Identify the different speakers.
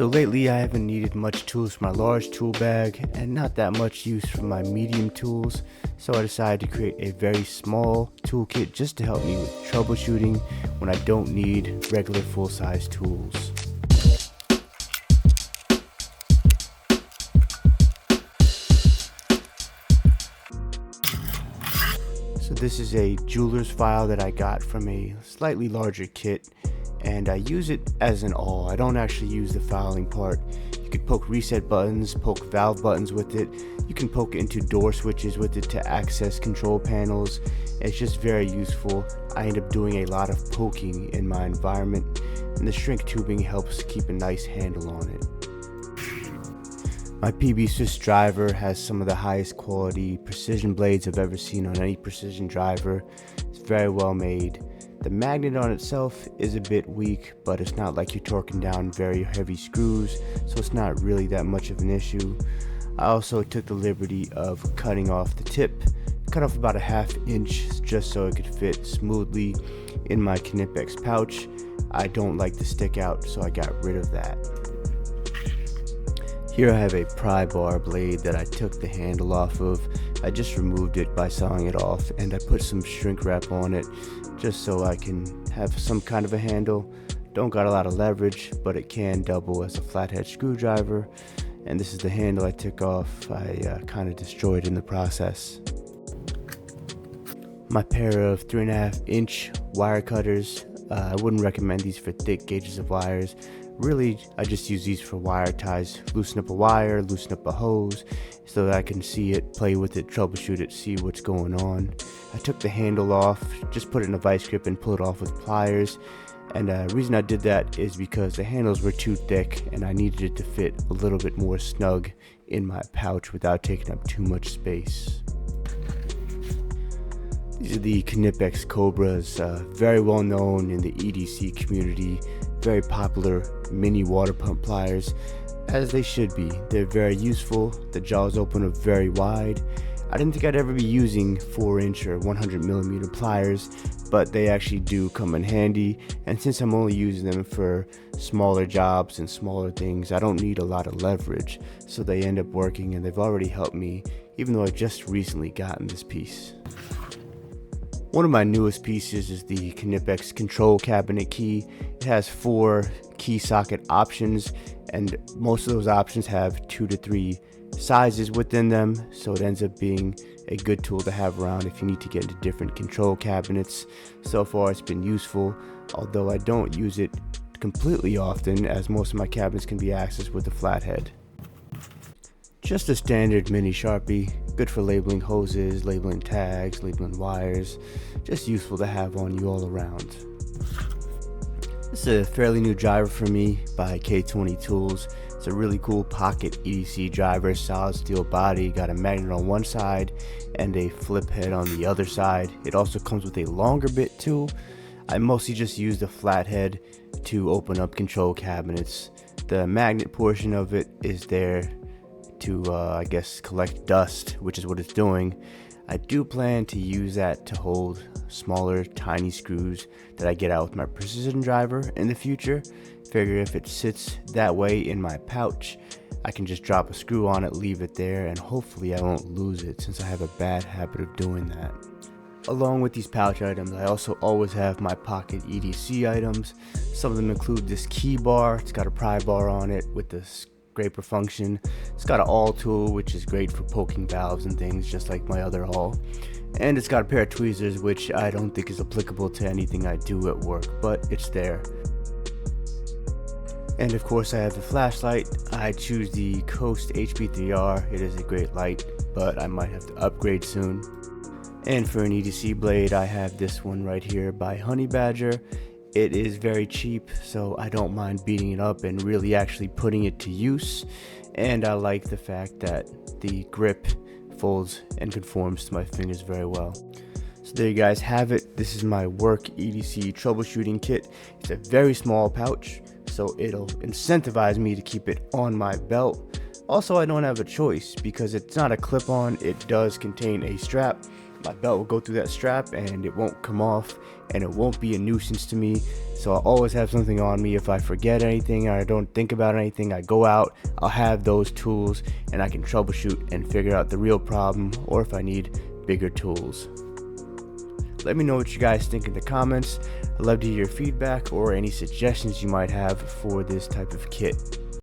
Speaker 1: So lately I haven't needed much tools for my large tool bag and not that much use for my medium tools, so I decided to create a very small toolkit just to help me with troubleshooting when I don't need regular full-size tools. So this is a jeweler's file that I got from a slightly larger kit, and I use it as an awl. I don't actually use the filing part. You could poke reset buttons, poke valve buttons with it. You can poke it into door switches with it to access control panels. It's just very useful. I end up doing a lot of poking in my environment, and the shrink tubing helps keep a nice handle on it. My PB Swiss driver has some of the highest quality precision blades I've ever seen on any precision driver. It's very well made. The magnet on itself is a bit weak, but it's not like you're torquing down very heavy screws, so it's not really that much of an issue. I also took the liberty of cutting off the tip, cut off about a ½ inch just so it could fit smoothly in my Knipex pouch. I don't like to stick out, so I got rid of that. Here I have a pry bar blade that I took the handle off of. I just removed it by sawing it off, and I put some shrink wrap on it just so I can have some kind of a handle. Don't got a lot of leverage, but it can double as a flathead screwdriver. And this is the handle I took off. I kind of destroyed in the process. My pair of 3½ inch wire cutters. I wouldn't recommend these for thick gauges of wires. Really, I just use these for wire ties. Loosen up a wire, loosen up a hose, so that I can see it, play with it, troubleshoot it, see what's going on. I took the handle off, just put it in a vice grip and pull it off with pliers. And the reason I did that is because the handles were too thick and I needed it to fit a little bit more snug in my pouch without taking up too much space. These are the Knipex Cobras, very well known in the EDC community, very popular mini water pump pliers, as they should be. They're very useful, the jaws open up very wide. I didn't think I'd ever be using 4-inch or 100mm pliers, but they actually do come in handy, and since I'm only using them for smaller jobs and smaller things, I don't need a lot of leverage, so they end up working, and they've already helped me, even though I've just recently gotten this piece. One of my newest pieces is the Knipex control cabinet key. It has 4 key socket options, and most of those options have 2 to 3 sizes within them, so it ends up being a good tool to have around if you need to get into different control cabinets. So far it's been useful, although I don't use it completely often, as most of my cabinets can be accessed with a flathead. Just a standard mini Sharpie, good for labeling hoses, labeling tags, labeling wires, just useful to have on you all around. This is a fairly new driver for me by K20 Tools. It's a really cool pocket EDC driver, solid steel body, got a magnet on one side and a flip head on the other side. It also comes with a longer bit too. I mostly just use the flathead to open up control cabinets. The magnet portion of it is there to I guess collect dust, which is what it's doing. I do plan to use that to hold smaller tiny screws that I get out with my precision driver in the future. Figure if it sits that way in my pouch, I can just drop a screw on it, leave it there, and hopefully I won't lose it, since I have a bad habit of doing that. Along with these pouch items, I also always have my pocket EDC items. Some of them include this key bar. It's got a pry bar on it with the scraper function. It's got an awl tool, which is great for poking valves and things, just like my other awl. And it's got a pair of tweezers, which I don't think is applicable to anything I do at work, but it's there. And of course I have the flashlight. I choose the Coast HP3R. It is a great light, but I might have to upgrade soon. And for an EDC blade, I have this one right here by Honey Badger. It is very cheap, so I don't mind beating it up and really actually putting it to use. And I like the fact that the grip folds and conforms to my fingers very well. So there you guys have it. This is my work EDC troubleshooting kit. It's a very small pouch, so it'll incentivize me to keep it on my belt. Also, I don't have a choice because it's not a clip-on. It does contain a strap, my belt will go through that strap and it won't come off, and it won't be a nuisance to me. So I'll always have something on me. If I forget anything or I don't think about anything, I go out, I'll have those tools, and I can troubleshoot and figure out the real problem, or if I need bigger tools. Let me know what you guys think in the comments. I'd love to hear your feedback or any suggestions you might have for this type of kit.